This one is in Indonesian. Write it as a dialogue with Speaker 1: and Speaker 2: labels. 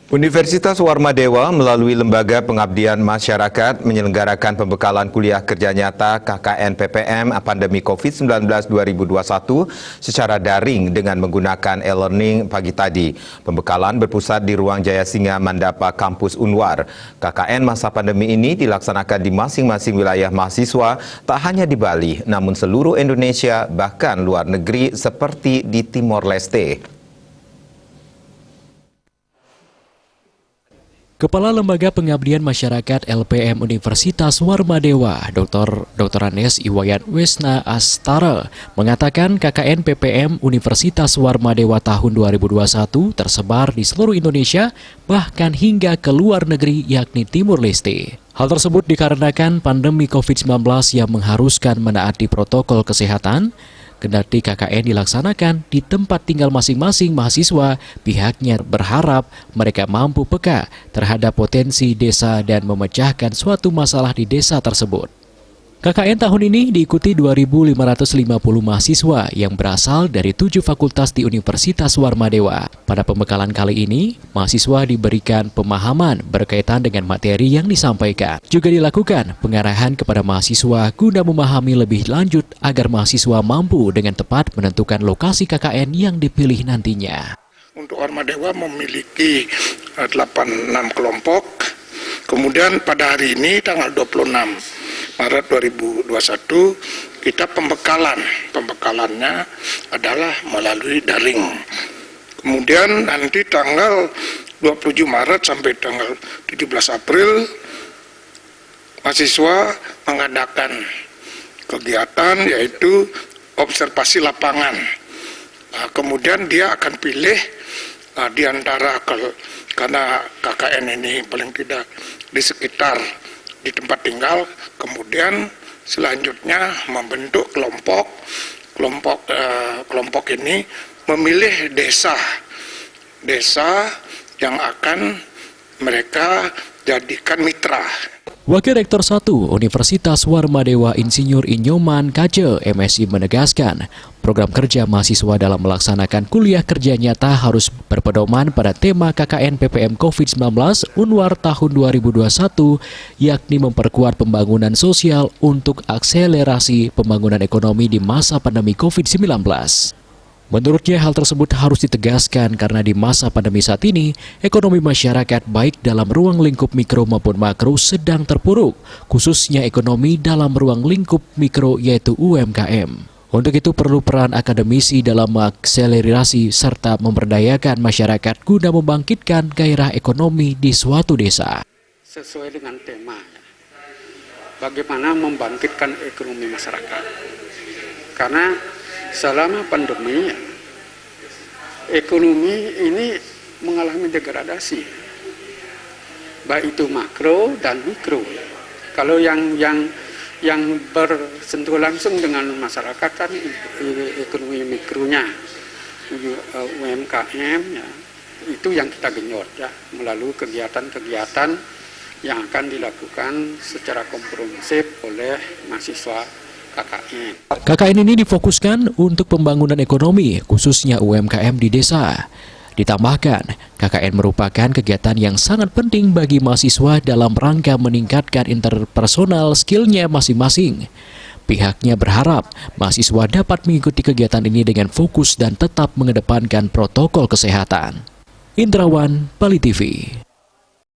Speaker 1: Universitas Warmadewa melalui Lembaga Pengabdian Masyarakat menyelenggarakan pembekalan kuliah kerja nyata KKN PPM pandemi COVID-19 2021 secara daring dengan menggunakan e-learning pagi tadi. Pembekalan berpusat di Ruang Jaya Singa Mandapa Kampus Unwar. KKN masa pandemi ini dilaksanakan di masing-masing wilayah mahasiswa, tak hanya di Bali, namun seluruh Indonesia bahkan luar negeri seperti di Timor Leste.
Speaker 2: Kepala Lembaga Pengabdian Masyarakat LPM Universitas Warmadewa, Dr. Anes Iwayan Wisna Astara, mengatakan KKN PPM Universitas Warmadewa tahun 2021 tersebar di seluruh Indonesia, bahkan hingga ke luar negeri yakni Timur Leste. Hal tersebut dikarenakan pandemi COVID-19 yang mengharuskan menaati protokol kesehatan. Kendati KKN dilaksanakan di tempat tinggal masing-masing mahasiswa, pihaknya berharap mereka mampu peka terhadap potensi desa dan memecahkan suatu masalah di desa tersebut. KKN tahun ini diikuti 2.550 mahasiswa yang berasal dari 7 fakultas di Universitas Warmadewa. Pada pembekalan kali ini, mahasiswa diberikan pemahaman berkaitan dengan materi yang disampaikan. Juga dilakukan pengarahan kepada mahasiswa guna memahami lebih lanjut agar mahasiswa mampu dengan tepat menentukan lokasi KKN yang dipilih nantinya.
Speaker 3: Untuk Warmadewa memiliki 86 kelompok. Kemudian pada hari ini tanggal 26 Maret 2021 kita pembekalannya adalah melalui daring. Kemudian nanti tanggal 27 Maret sampai tanggal 17 April mahasiswa mengadakan kegiatan yaitu observasi lapangan. Kemudian dia akan pilih di antara karena KKN ini paling tidak di sekitar di tempat tinggal, kemudian selanjutnya membentuk kelompok ini memilih desa yang akan mereka jadikan mitra.
Speaker 2: Wakil Rektor 1 Universitas Warmadewa Insinyur Inyoman Kace MSI menegaskan, program kerja mahasiswa dalam melaksanakan kuliah kerja nyata harus berpedoman pada tema KKN PPM COVID-19 Unwar tahun 2021, yakni memperkuat pembangunan sosial untuk akselerasi pembangunan ekonomi di masa pandemi COVID-19. Menurutnya hal tersebut harus ditegaskan karena di masa pandemi saat ini, ekonomi masyarakat baik dalam ruang lingkup mikro maupun makro sedang terpuruk, khususnya ekonomi dalam ruang lingkup mikro yaitu UMKM. Untuk itu perlu peran akademisi dalam mengakselerasi serta memberdayakan masyarakat guna membangkitkan gairah ekonomi di suatu desa.
Speaker 4: Sesuai dengan tema, bagaimana membangkitkan ekonomi masyarakat. Karena selama pandemi, ekonomi ini mengalami degradasi, baik itu makro dan mikro. Kalau yang bersentuh langsung dengan masyarakat kan ekonomi mikronya, UMKM, ya, itu yang kita genjot ya, melalui kegiatan-kegiatan yang akan dilakukan secara komprehensif oleh mahasiswa KKN.
Speaker 2: KKN ini difokuskan untuk pembangunan ekonomi, khususnya UMKM di desa. Ditambahkan, KKN merupakan kegiatan yang sangat penting bagi mahasiswa dalam rangka meningkatkan interpersonal skillnya masing-masing. Pihaknya berharap mahasiswa dapat mengikuti kegiatan ini dengan fokus dan tetap mengedepankan protokol kesehatan. Indrawan, Bali TV.